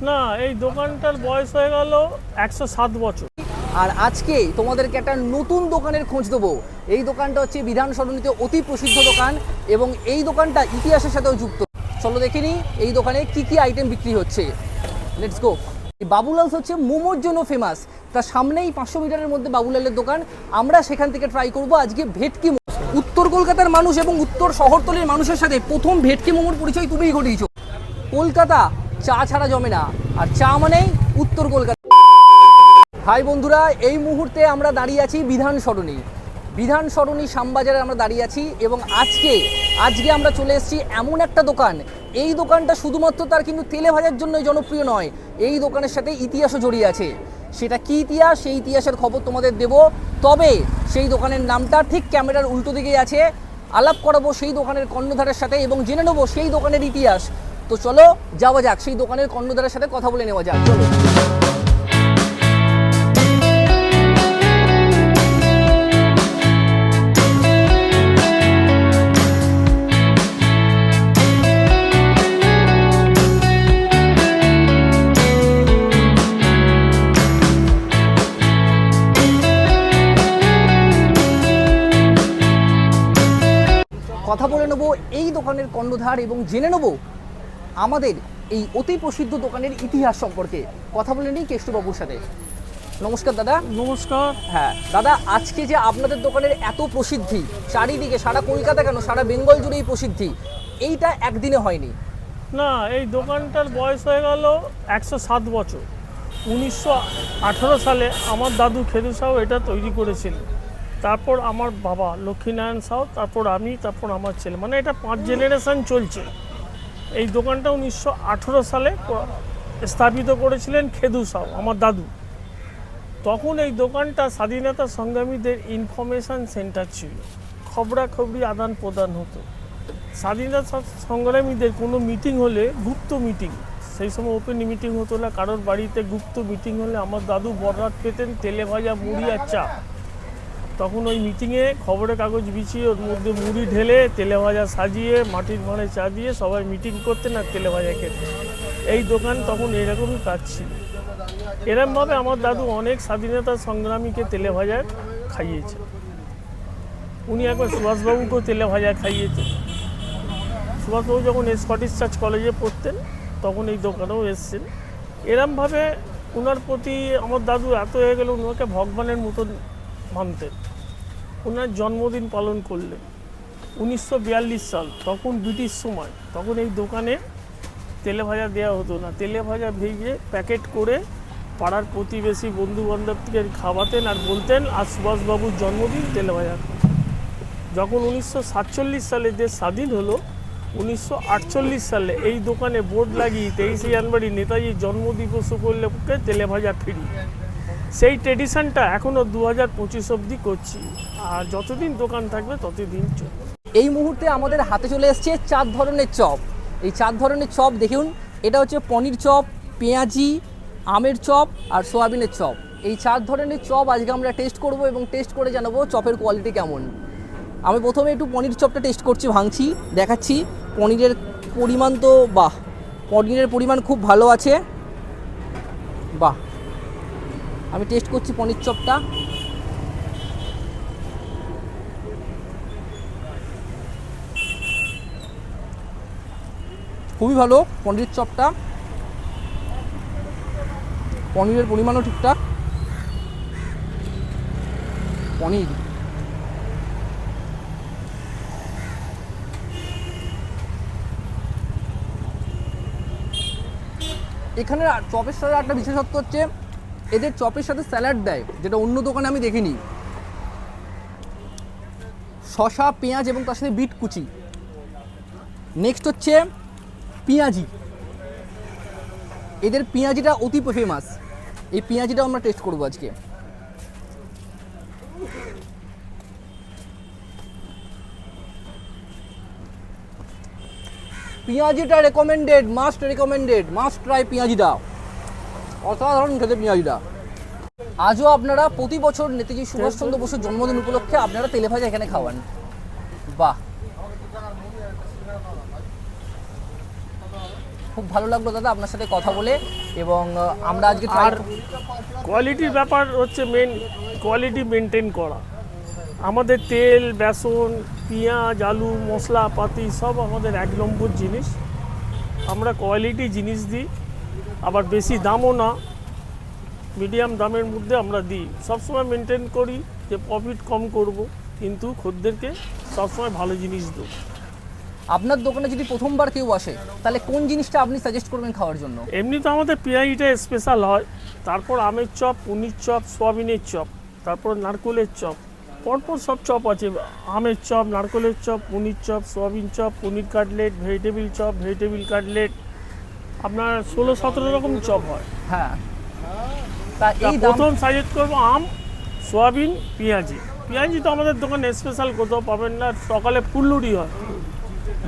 না, এই দোকানটার বয়স হয়ে গেল 107 বছর। আর আজকে তোমাদেরকে একটা নতুন দোকানের খোঁজ দেবো। এই দোকানটা হচ্ছে বিধান সরণিতে অতি প্রসিদ্ধ দোকান এবং এই দোকানটা ইতিহাসের সাথেও যুক্ত। চলো দেখিনি এই দোকানে কি কি আইটেম বিক্রি হচ্ছে। Let's go. বাবুলালস হচ্ছে মোমোর জন্য ফেমাস। তার সামনেই 500 মিটারের মধ্যে বাবুলালের দোকান। আমরা সেখান থেকে ট্রাই করব আজকে ভেটকি মোমো। উত্তর কলকাতার মানুষ এবং উত্তর শহরতলির মানুষের সাথে প্রথম ভেটকি মোমোর পরিচয় তুমিই ঘটিয়েছো। কলকাতা চা ছাড়া জমে না, আর চা মানেই উত্তর কলকাতা। হাই বন্ধুরা, এই মুহূর্তে আমরা দাঁড়িয়ে আছি বিধান সরণি শ্যামবাজারে আমরা দাঁড়িয়ে আছি এবং আজকে আমরা চলে এসেছি এমন একটা দোকান। এই দোকানটা শুধুমাত্র তার কিন্তু তেলে ভাজার জন্যই জনপ্রিয় নয়, এই দোকানের সাথে ইতিহাসও জড়িয়ে আছে। সেটা কি ইতিহাস, সেই ইতিহাসের খবর তোমাদের দেব। তবে সেই দোকানের নামটা ঠিক ক্যামেরার উল্টো দিকেই আছে। আলাপ করাবো সেই দোকানের কর্ণধারের সাথে এবং জেনে নেবো সেই দোকানের ইতিহাস। তো চলো যাওয়া যাক, সেই দোকানের কর্ণধারের সাথে কথা বলে নেওয়া যাক। চলো। কথা বলে নেবো এই দোকানের কর্ণধার এবং জেনে নেবো আমাদের এই অতি প্রসিদ্ধ দোকানের ইতিহাস সম্পর্কে। কথা বলে নিই কেষ্টবাবুর সাথে। নমস্কার দাদা। নমস্কার। হ্যাঁ দাদা, আজকে যে আপনাদের দোকানের এত প্রসিদ্ধি, চারিদিকে সারা কলকাতা কেন সারা বেঙ্গল জুড়ে এই প্রসিদ্ধি, এইটা একদিনে হয়নি। না, এই দোকানটার বয়স হয়ে গেল 107 বছর। 1918 সালে আমার দাদু খেদু সাউ এটা তৈরি করেছিলেন। তারপর আমার বাবা লক্ষ্মীনারায়ণ সাউ, তারপর আমি, তারপর আমার ছেলে, মানে এটা 5 জেনারেশন চলছে। এই দোকানটা 1918 সালে স্থাপিত করেছিলেন খেদু সাউ, আমার দাদু। তখন এই দোকানটা স্বাধীনতা সংগ্রামীদের ইনফরমেশন সেন্টার ছিল, খবরাখবরি আদান প্রদান হতো। স্বাধীনতা সংগ্রামীদের কোনো মিটিং হলে, গুপ্ত মিটিং, সেই সময় ওপেন মিটিং হতো না, কারোর বাড়িতে গুপ্ত মিটিং হলে আমার দাদু বরাত পেতেন তেলে ভাজা মুড়ি আর চা। তখন ওই মিটিংয়ে খবরের কাগজ বিছিয়ে ওর মধ্যে মুড়ি ঢেলে তেলে ভাজা সাজিয়ে মাটির ভাঁড়ে চা দিয়ে সবাই মিটিং করতেন আর তেলে ভাজা খেতেন। এই দোকান তখন এরকমই কাজ ছিল। এরকমভাবে আমার দাদু অনেক স্বাধীনতা সংগ্রামীকে তেলে ভাজা খাইয়েছে। উনি একবার সুভাষবাবুকেও তেলে ভাজা খাইয়েছেন। সুভাষবাবু যখন স্কটিশ চার্চ কলেজে পড়তেন তখন এই দোকানেও এসছেন। এরমভাবে ওনার প্রতি আমার দাদু এত হয়ে গেল, ওনাকে ভগবানের মতন মানতেন। ওনার জন্মদিন পালন করলেন 1942 সাল, তখন ব্রিটিশ সময়। তখন এই দোকানে তেলে ভাজা দেওয়া হতো না, তেলে ভাজা ভেজে প্যাকেট করে পাড়ার প্রতিবেশী বন্ধু বান্ধবকে খাওয়াতেন আর বলতেন আজ সুভাষবাবুর জন্মদিন, তেলে ভাজা। যখন 1947 সালে দেশ স্বাধীন হলো, 1948 সালে এই দোকানে বোর্ড লাগিয়ে 23শে জানুয়ারি নেতাজির জন্মদিবস উপলক্ষে তেলে ভাজা ফ্রি। সেই ট্রেডিশনটা এখনও 2025 অবধি করছি, আর যতদিন দোকান থাকবে ততদিন চলবে। এই মুহূর্তে আমাদের হাতে চলে এসছে 4 ধরনের চপ। এই 4 ধরনের চপ দেখুন, এটা হচ্ছে পনির চপ, পেঁয়াজি, আমের চপ আর সোয়াবিনের চপ। এই 4 ধরনের চপ আজকে আমরা টেস্ট করব এবং টেস্ট করে জানাবো চপের কোয়ালিটি কেমন। আমি প্রথমে একটু পনির চপটা টেস্ট করছি, ভাঙছি, দেখাচ্ছি। পনিরের পরিমাণ তো বাহ, পনিরের পরিমাণ খুব ভালো আছে, বাহ। আমি টেস্ট করছি পনির চপটা। খুবই ভালো পনির চপটা, পনিরের পরিমাণও ঠিকঠাক। পনির এখানে চপের সাথে একটা বিশেষত্ব হচ্ছে এদের চপের সাথে স্যালাড দেয়, যেটা অন্য দোকানে আমি দেখিনি। শসা, পেঁয়াজ এবং তার সাথে বিট কুচি। নেক্সট হচ্ছে পেঁয়াজি। এদের পেঁয়াজিটা অতি ফেমাস, এই পেঁয়াজিটাও আমরা টেস্ট করবো আজকে। পেঁয়াজিটা রেকমেন্ডেড, মাস্ট ট্রাই পেঁয়াজিটা, অসাধারণ খেতে পেঁয়াজিটা। আজও আপনারা প্রতি বছর নেতাজি সুভাষচন্দ্র বসুর জন্মদিন উপলক্ষে আপনারা তেলে ভাজা এখানে খাওয়ান, বাহ। খুব ভালো লাগলো দাদা আপনার সাথে কথা বলে, এবং আমরা আজকে আর কোয়ালিটির ব্যাপার হচ্ছে মেন, কোয়ালিটি মেনটেন করা। আমাদের তেল, বেসন, পেঁয়াজ, আলু, মশলাপাতি সব আমাদের 1 নম্বর জিনিস। আমরা কোয়ালিটি জিনিস দিই, আবার বেশি দামও না, মিডিয়াম দামের মধ্যে আমরা দিই। সবসময় মেনটেন করি যে প্রফিট কম করব, কিন্তু খদ্দেরকে সবসময় ভালো জিনিস দেবো। আপনার দোকানে যদি প্রথমবার কেউ আসে তাহলে কোন জিনিসটা আপনি সাজেস্ট করবেন খাওয়ার জন্য? এমনি তো আমাদের পেঁয়াজিটা স্পেশাল হয়, তারপর আমের চপ, পনির চপ, সোয়াবিনের চপ, তারপর নারকেলের চপ, পরপর সব চপ আছে। আমের চপ, নারকেলের chop, paneer chop, soyabean chop, paneer cutlet, vegetable chop, vegetable cutlet, আপনার 16-17 রকম চপ হয়। হ্যাঁ, তা তা এই দাম প্রথম সাজেস্ট করবো আম, সোয়াবিন, পেঁয়াজি। পেঁয়াজি তো আমাদের দোকানে স্পেশাল কোথাও পাবেন না। সকালে ফুলুরি হয়,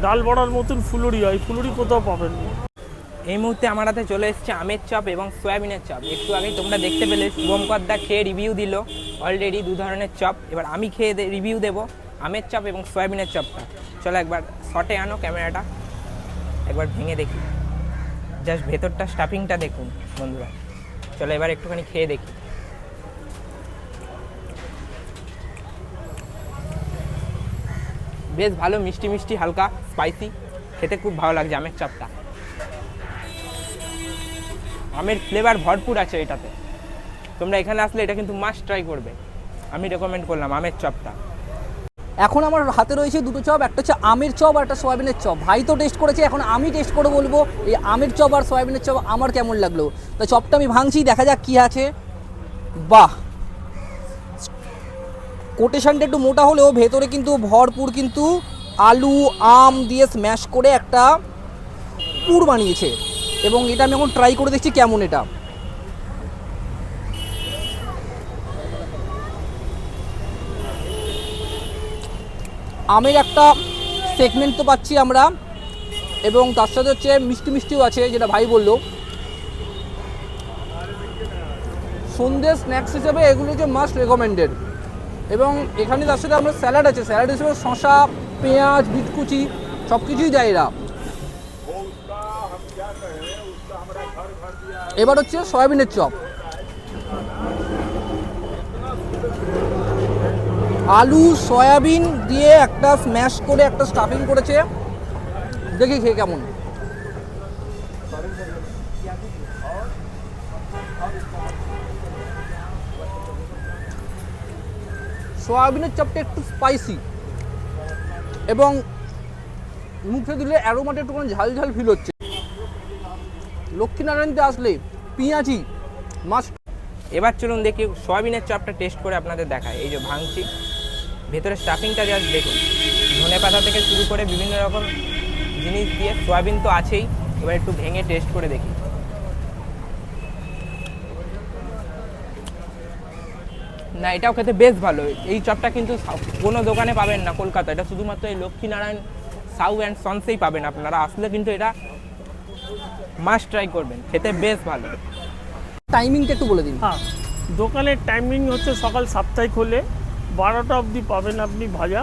ডাল বড়ার মতন ফুলুরি হয়, ফুলুরি কোথাও পাবেন না। এই মুহূর্তে আমার হাতে চলে এসেছে আমের চপ এবং সয়াবিনের চপ। একটু আগেই তোমরা দেখতে পেলে শুভঙ্করদা খেয়ে রিভিউ দিল অলরেডি 2 ধরনের চপ। এবার আমি খেয়ে রিভিউ দেবো আমের চপ এবং সয়াবিনের চপটা। চলো একবার শটে আনো ক্যামেরাটা, একবার ভেঙে দেখি, জাস্ট ভেতরটা স্টাফিংটা দেখুন বন্ধুরা। চলো এবার একটুখানি খেয়ে দেখি। বেশ ভালো, মিষ্টি মিষ্টি, হালকা স্পাইসি, খেতে খুব ভালো লাগছে আমের চপটা। আমের ফ্লেভার ভরপুর আছে এটাতে। তোমরা এখানে আসলে এটা কিন্তু মাস্ট ট্রাই করবে, আমি রেকমেন্ড করলাম আমের চপটা। এখন আমার হাতে রয়েছে দুটো চপ, একটা হচ্ছে আমের চপ আর একটা সয়াবিনের চপ। ভাই তো টেস্ট করেছে, এখন আমি টেস্ট করে বলবো এই আমের চপ আর সয়াবিনের চপ আমার কেমন লাগলো। তো চপটা আমি ভাঙছি, দেখা যাক কি আছে। বাহ, কোটেশনটা একটু মোটা হলেও ভেতরে কিন্তু ভরপুর কিন্তু আলু আম দিয়ে স্ম্যাশ করে একটা পুর বানিয়েছে, এবং এটা আমি এখন ট্রাই করে দেখছি কেমন এটা। আমের একটা সেগমেন্ট তো পাচ্ছি আমরা, এবং তার সাথে হচ্ছে মিষ্টি মিষ্টিও আছে, যেটা ভাই বললো। সন্ধ্যে স্ন্যাক্স হিসেবে এগুলো হচ্ছে মাস্ট রেকমেন্ডেড। এবং এখানে তার সাথে আমরা স্যালাড আছে, স্যালাড হিসেবে শসা, পেঁয়াজ, বিটকুচি সব কিছুই দেয় এরা। এবার হচ্ছে সয়াবিনের চপ। আলু সয়াবিন দিয়ে একটা স্ম্যাশ করে একটা স্টাফিং করেছে, দেখি খেয়ে কেমন। সয়াবিনের চপটা একটু স্পাইসি, এবং মুখে দিলে অ্যারোমাটা একটুখানি ঝাল ঝাল ফিল হচ্ছে। লক্ষ্মীনারায়ণতে আসলে পেঁয়াজি মাস্ট। এবার চলুন দেখি সয়াবিনের চপটা টেস্ট করে আপনাদের দেখায়। এই যে ভাঙছি, ভেতরে স্টাফিংটা জাস্ট দেখুন, ধনেপাতা থেকে শুরু করে বিভিন্ন রকম জিনিস দিয়ে, সয়াবিন তো আছেই। এবার একটু ভেঙে টেস্ট করে দেখি। না, এটাও খেতে বেশ ভালো। এই চপটা কিন্তু কোনো দোকানে পাবেন না কলকাতা, এটা শুধুমাত্র এই লক্ষ্মীনারায়ণ সাউ অ্যান্ড সন্সেই পাবেন আপনারা। আসলে কিন্তু এটা মাস্ট ট্রাই করবেন, খেতে বেশ ভালো। টাইমিংটা একটু বলে দিন। হ্যাঁ, দোকানের টাইমিং হচ্ছে সকাল 7টায় খোলে, 12টা অবধি পাবেন আপনি ভাজা।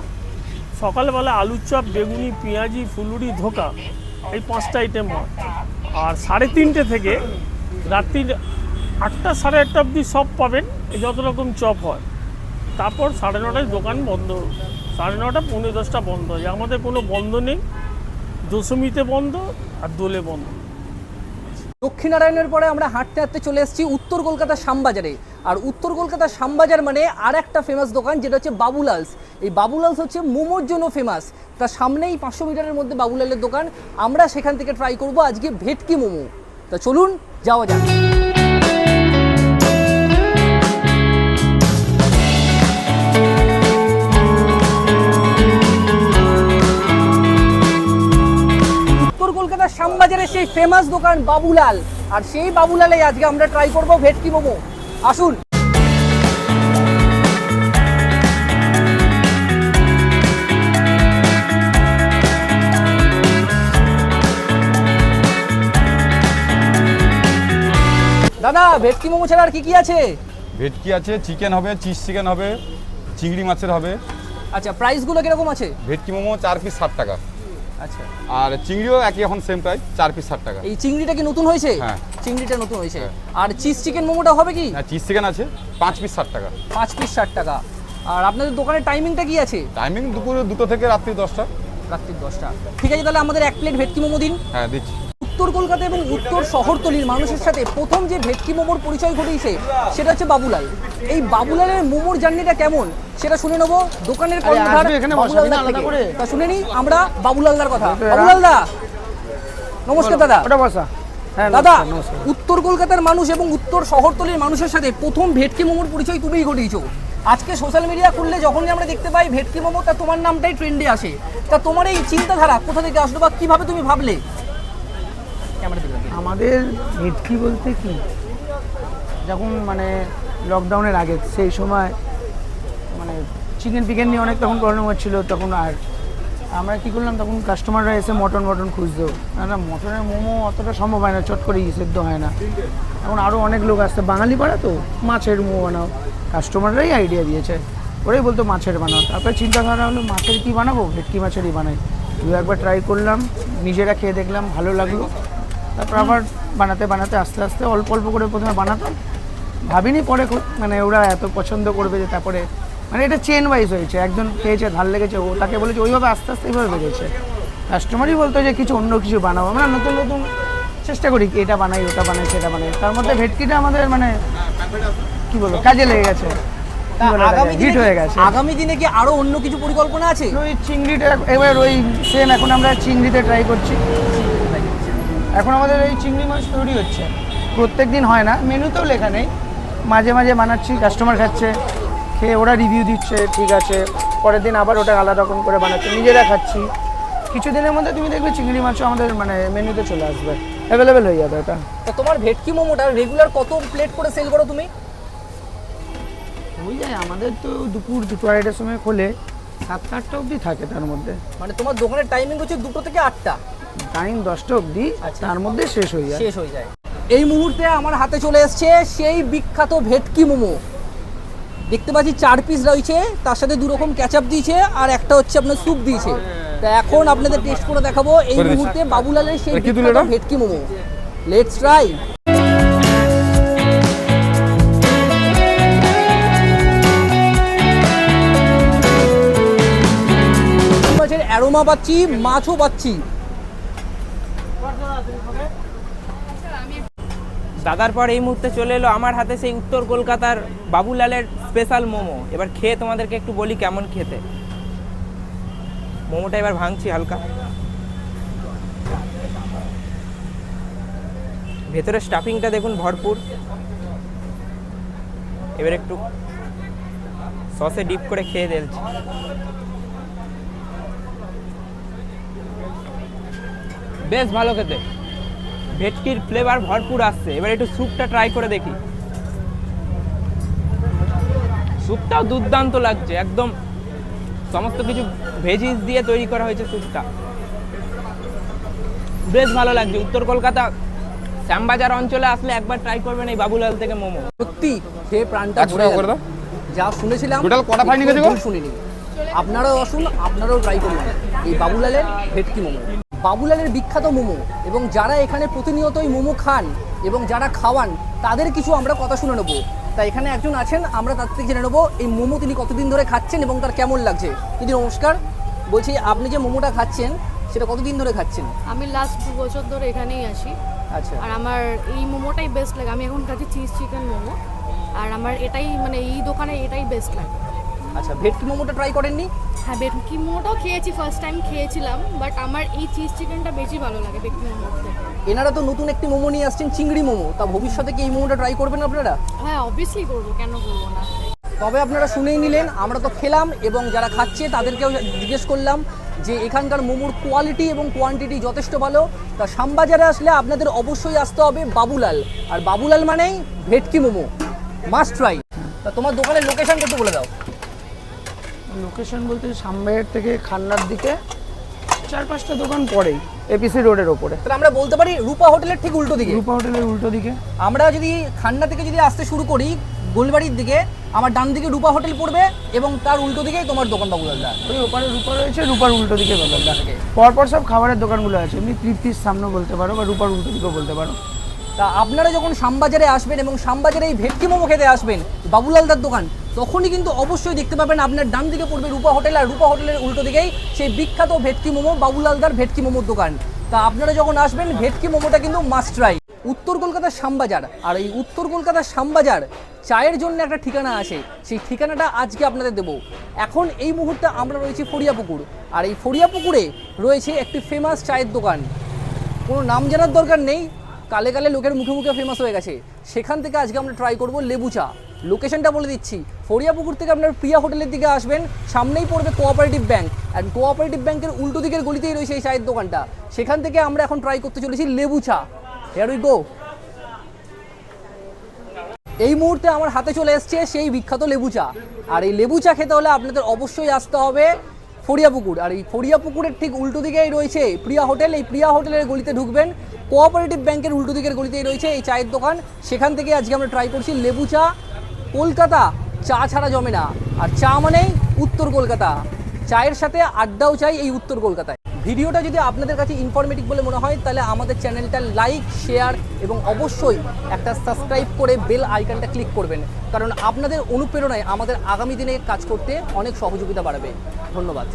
সকালবেলা আলুর চপ, বেগুনি, পেঁয়াজি, ফুলুরি, ধোকা, এই 5টা আইটেম হয়। আর 3:30 থেকে রাত্রির 8টা 8:30 অবধি সব পাবেন, এই যত রকম চপ হয়। তারপর 9:30টায় দোকান বন্ধ, 9:30, 9:10টা বন্ধ হয়। আমাদের কোনো বন্ধ নেই, দশমীতে বন্ধ আর দোলে বন্ধ। লক্ষ্মীনারায়ণের পরে আমরা হাঁটতে হাঁটতে চলে এসেছি উত্তর কলকাতার শ্যামবাজারে। আর উত্তর কলকাতার শ্যামবাজার মানে আর একটা ফেমাস দোকান, যেটা হচ্ছে বাবুলালস। এই বাবুলালস হচ্ছে মোমোর জন্য ফেমাস। তার সামনেই 500 মিটারের মধ্যে বাবুলালের দোকান। আমরা সেখান থেকে ট্রাই করব আজকে ভেটকি মোমো। তা চলুন যাওয়া যাক। কলকাতার শ্যামবাজারে সেই ফেমাস দোকান বাবুলাল, আর সেই বাবুলালে আজকে আমরা ট্রাই করব ভেটকি মোমো। আসুন। দাদা, ভেটকি মোমো ছাড়া আর কি কি আছে? ভেটকি আছে, চিকেন হবে, চিজ চিকেন হবে, চিংড়ি মাছের হবে। আচ্ছা, প্রাইসগুলো কিরকম আছে? ভেটকি মোমো 4 পিস 60 টাকা। আচ্ছা, আর চিংড়িও একই এখন সেম প্রাইস, 4 পিস 60 টাকা। এই চিংড়িটা কি নতুন হয়েছে? হ্যাঁ। চিংড়িটা নতুন হয়েছে। হ্যাঁ। আর চিজ চিকেন মোমোটা হবে কি? হ্যাঁ, চিজ চিকেন আছে 5 পিস 60 টাকা। 5 পিস 60 টাকা। আর আপনাদের দোকানের টাইমিংটা কি আছে? টাইমিং দুপুরে 2টো থেকে রাত্রি 10টা। রাত্রি 10টা। ঠিক আছে, তাহলে আমাদের 1 প্লেট ভেটকি মোমো দিন। হ্যাঁ দিচ্ছি। উত্তর কলকাতা এবং উত্তর শহরতলির মানুষের সাথে প্রথম যে ভেটকি মোমোর পরিচয় ঘটিয়েছে সেটা হচ্ছে বাবুলাল। এই বাবুলালের মোমোর জার্নিটা কেমন সেটা শুনে নেবো দোকানের কর্ণধার বাবুলালদার থেকে। তা শুনে নিই আমরা বাবুলালদার কথা। বাবুলালদা, নমস্কার দাদা। দাদা, উত্তর কলকাতার মানুষ এবং উত্তর শহরতলির মানুষের সাথে প্রথম ভেটকি মোমোর পরিচয় তুমিই ঘটিয়েছো। আজকে সোশ্যাল মিডিয়া খুললে যখনই আমরা দেখতে পাই ভেটকি মোমো, তা তোমার নামটাই ট্রেন্ডে আসে। তা তোমার এই চিন্তাধারা কোথা থেকে আসলো বা কিভাবে তুমি ভাবলে? আমাদের ভেটকি বলতে কি, যখন মানে লকডাউনের আগে সেই সময় মানে চিকেন ফিকেন নিয়ে অনেক তখন প্রবলেম হচ্ছিলো, তখন আর আমরা কী করলাম, তখন কাস্টমাররা এসে মটন খুঁজতো না, মটনের মোমো অতটা সম্ভব হয় না, চট করেই সেদ্ধ হয় না। এখন আরও অনেক লোক আসছে, বাঙালি পাড়া তো, মাছের মোমো বানাও। কাস্টমাররাই আইডিয়া দিয়েছে, ওরাই বলতো মাছের বানাও। তারপরে চিন্তাধারা হলো মাছের কি বানাবো, ভেটকি মাছেরই বানাই। একবার ট্রাই করলাম, নিজেরা খেয়ে দেখলাম, ভালো লাগলো। তারপর আবার বানাতে আস্তে আস্তে অল্প অল্প করে প্রথমে বানাতাম, ভাবিনি পরে মানে ওরা এত পছন্দ করবে যে তারপরে মানে এটা চেন ওয়াইজ হয়েছে। একজন খেয়েছে, ধার লেগেছে, ও তাকে বলেছে, ওইভাবে আস্তে আস্তে এইভাবে বেড়েছে। কাস্টমারই বলতো যে কিছু অন্য কিছু বানাবো, আমরা নতুন নতুন চেষ্টা করি, এটা বানাই, ওটা বানাই, সেটা বানাই। তার মধ্যে ভেটকিটা আমাদের মানে কি বলবো কাজে লেগে গেছে, হিট হয়ে গেছে। আগামী দিনে কি আরো অন্য কিছু পরিকল্পনা আছে? ওই চিংড়িটা এবার ওই সেম, এখন আমরা চিংড়িতে ট্রাই করছি। এখন আমাদের এই চিংড়ি মাছ তৈরি হচ্ছে, প্রত্যেক দিন হয় না, মেনুতেও লেখা নেই, মাঝে মাঝে বানাচ্ছি, কাস্টমার খাচ্ছে, খেয়ে ওরা রিভিউ দিচ্ছে ঠিক আছে, পরের দিন আবার ওটা আলাদা রকম করে বানাচ্ছে, নিজেরা খাচ্ছি। কিছুদিনের মধ্যে তুমি দেখবে চিংড়ি মাছও আমাদের মানে মেনুতে চলে আসবে, অ্যাভেলেবেল হয়ে যাবে ওটা। তো তোমার ভেটকি মোমোটা রেগুলার কত প্লেট করে সেল করো তুমি? ওই যায় আমাদের তো দুপুর 2-2:30টার সময় খোলে, 7-8টা অবধি থাকে। তার মধ্যে মানে তোমার দোকানের টাইমিং হচ্ছে 2টো থেকে 8টা, টাইম 10টা অবধি, তার মধ্যে শেষ হয়ে যায়। এই মুহূর্তে আমার হাতে চলে এসছে সেই বিখ্যাত ভেটকি মোমো। দেখতে পাচ্ছি 4 পিস রয়েছে, তার সাথে 2 রকম ক্যাচআপ দিয়েছে, আর একটা হচ্ছে আপনার স্যুপ দিয়েছে। তা এখন আপনাদের টেস্ট করে দেখাবো এই মুহূর্তে বাবুলালের সেই বিখ্যাত ভেটকি মোমো। Let's try. মাছের অ্যারোমা পাচ্ছি, মাছও পাচ্ছি। দাদার পর এই মুহূর্তে চলে এলো আমার হাতে সেই উত্তর কলকাতার বাবুলালের স্পেশাল মোমো। এবার খেয়ে তোমাদেরকে একটু বলি কেমন খেতে। মোমোটা এবার ভাঙছি হালকা, ভেতরে স্টাফিংটা দেখুন ভরপুর। এবার একটু সসে ডিপ করে খেয়ে দিচ্ছি। বেশ ভালো খেতে, ভেটকির ফ্লেভার ভরপুর আসছে। এবার একটু স্যুপটা ট্রাই করে দেখি। স্যুপটাও দুর্দান্ত লাগছে, একদম সমস্ত কিছু ভেজিস দিয়ে তৈরি করা হয়েছে স্যুপটা, বেশ ভালো লাগছে। উত্তর কলকাতা শ্যামবাজার অঞ্চলে আসলে একবার ট্রাই করবেন এই বাবুলাল থেকে মোমো। সত্যি খেয়ে প্রাণটা 100 ভরে টাকা গেল। করে দাও। যা শুনেছিলাম টোটাল কটা ফাইন গেছে গো? শুনিনি। আপনারাও আসুন, আপনারাও ট্রাই করুন এই বাবুলালের ভেটকি মোমো। বাবুলালের বিখ্যাত মোমো, এবং যারা এখানে প্রতিনিয়তই মোমো খান এবং যারা খাওয়ান তাদের কিছু আমরা কথা শুনে নেবো। তাই এখানে একজন আছেন, আমরা তার থেকে জেনে নেবো এই মোমো তিনি কতদিন ধরে খাচ্ছেন এবং তার কেমন লাগছে। দিদি নমস্কার, বলছি আপনি যে মোমোটা খাচ্ছেন সেটা কতদিন ধরে খাচ্ছেন? আমি লাস্ট 2 বছর ধরে এখানেই আসি। আচ্ছা, আর আমার এই মোমোটাই বেস্ট লাগে। আমি এখন খাচ্ছি চিজ চিকেন মোমো, আর আমার এটাই মানে এই দোকানে এটাই বেস্ট লাগে। আচ্ছা, ভেটকি মোমোটা ট্রাই করেননি? হ্যাঁ, ভেটকি মোমোটাও খেয়েছি, ফার্স্ট টাইম খেয়েছিলাম, বাট আমার এই চিজ চিকেনটা বেশি ভালো লাগে ভেটকি মোমোর থেকে। এনারা তো নতুন একটি মোমো নিয়ে আসছেন, চিংড়ি মোমো। তা ভবিষ্যতে কি এই মোমোটা ট্রাই করবেন আপনারা? হ্যাঁ, অবভিয়াসলি করবো, কেন করবো না। তবে আপনারা শুনেই নিলেন, আমরা তো খেলাম এবং যারা খাচ্ছে তাদেরকেও জিজ্ঞেস করলাম যে এখানকার মোমোর কোয়ালিটি এবং কোয়ান্টিটি যথেষ্ট ভালো। তা শ্যামবাজারে আসলে আপনাদের অবশ্যই আসতে হবে বাবুলাল, আর বাবুলাল মানেই ভেটকি মোমো, মাস্ট ট্রাই। তা তোমার দোকানের লোকেশনটা একটু বলে দাও। লোকেশন বলতে শ্যামবাজার থেকে খান্নার দিকে 4-5টা দোকান পরেই, এপিসি রোডের ওপরে। তাহলে আমরা বলতে পারি রূপা হোটেলের ঠিক উল্টো দিকে। রূপা হোটেলের উল্টো দিকে। আমরা যদি খান্না থেকে যদি আসতে শুরু করি গোলবাড়ির দিকে, আমার ডান দিকে রূপা হোটেল পড়বে এবং তার উল্টো দিকেই তোমার দোকান বাবুলালদা। ওই ওপারে রূপা রয়েছে, রূপার উল্টো দিকে বাবুলালদা। পরপর সব খাবারের দোকানগুলো আছে, এমনি তৃপ্তির সামনেও বলতে পারো বা রূপার উল্টো দিকেও বলতে পারো। তা আপনারা যখন শ্যামবাজারে আসবেন এবং শ্যামবাজারে এই ভেটকি মোমো খেতে আসবেন বাবুলালদার দোকান, তখনই কিন্তু অবশ্যই দেখতে পাবেন আপনার ডান দিকে পড়বে রূপা হোটেল, আর রূপা হোটেলের উল্টো দিকেই সেই বিখ্যাত ভেটকি মোমো বাবুলালদার ভেটকি মোমোর দোকান। তা আপনারা যখন আসবেন ভেটকি মোমোটা কিন্তু মাস্ট ট্রাই। উত্তর কলকাতার শ্যামবাজার, আর এই উত্তর কলকাতার শ্যামবাজার চায়ের জন্য একটা ঠিকানা আছে, সেই ঠিকানাটা আজকে আপনাদের দেবো। এখন এই মুহূর্তে আমরা রয়েছি ফড়িয়াপুকুর, আর এই ফড়িয়াপুকুরে রয়েছে একটি ফেমাস চায়ের দোকান। কোনো নাম জানার দরকার নেই, কালে কালে লোকের মুখে মুখে ফেমাস হয়ে গেছে। সেখান থেকে আজকে আমরা ট্রাই করব লেবু চা। লোকেশনটা বলে দিচ্ছি, ফড়িয়াপুকুর থেকে আপনার প্রিয়া হোটেলের দিকে আসবেন, সামনেই পড়বে কোঅপারেটিভ ব্যাংক, অ্যান্ড কোঅপারেটিভ ব্যাংকের উল্টো দিকের গলিতেই রয়েছে এই চায়ের দোকানটা। সেখান থেকে আমরা এখন ট্রাই করতে চলেছি লেবু চা। Here we go. এই মুহূর্তে আমার হাতে চলে এসছে সেই বিখ্যাত লেবু চা, আর এই লেবু চা খেতে হলে আপনাদের অবশ্যই আসতে হবে ফড়িয়াপুকুর। আর এই ফড়িয়াপুকুরের ঠিক উল্টো দিকেই রয়েছে প্রিয়া হোটেল। এই প্রিয়া হোটেলের গলিতে ঢুকবেন, কোঅপারেটিভ ব্যাংকের উল্টো দিকের গলিতেই রয়েছে এই চায়ের দোকান। সেখান থেকে আজকে আমরা ট্রাই করছি লেবু চা। কলকাতা চা ছাড়া জমে না, আর চা মানেই উত্তর কলকাতা। চায়ের সাথে আড্ডাও চাই এই উত্তর কলকাতায়। ভিডিওটা যদি আপনাদের কাছে ইনফরমেটিভ বলে মনে হয় তাহলে আমাদের চ্যানেলটা লাইক, শেয়ার এবং অবশ্যই একটা সাবস্ক্রাইব করে বেল আইকনটা ক্লিক করবেন, কারণ আপনাদের অনুপ্রেরণায় আমাদের আগামী দিনে কাজ করতে অনেক সহযোগিতা বাড়বে। ধন্যবাদ।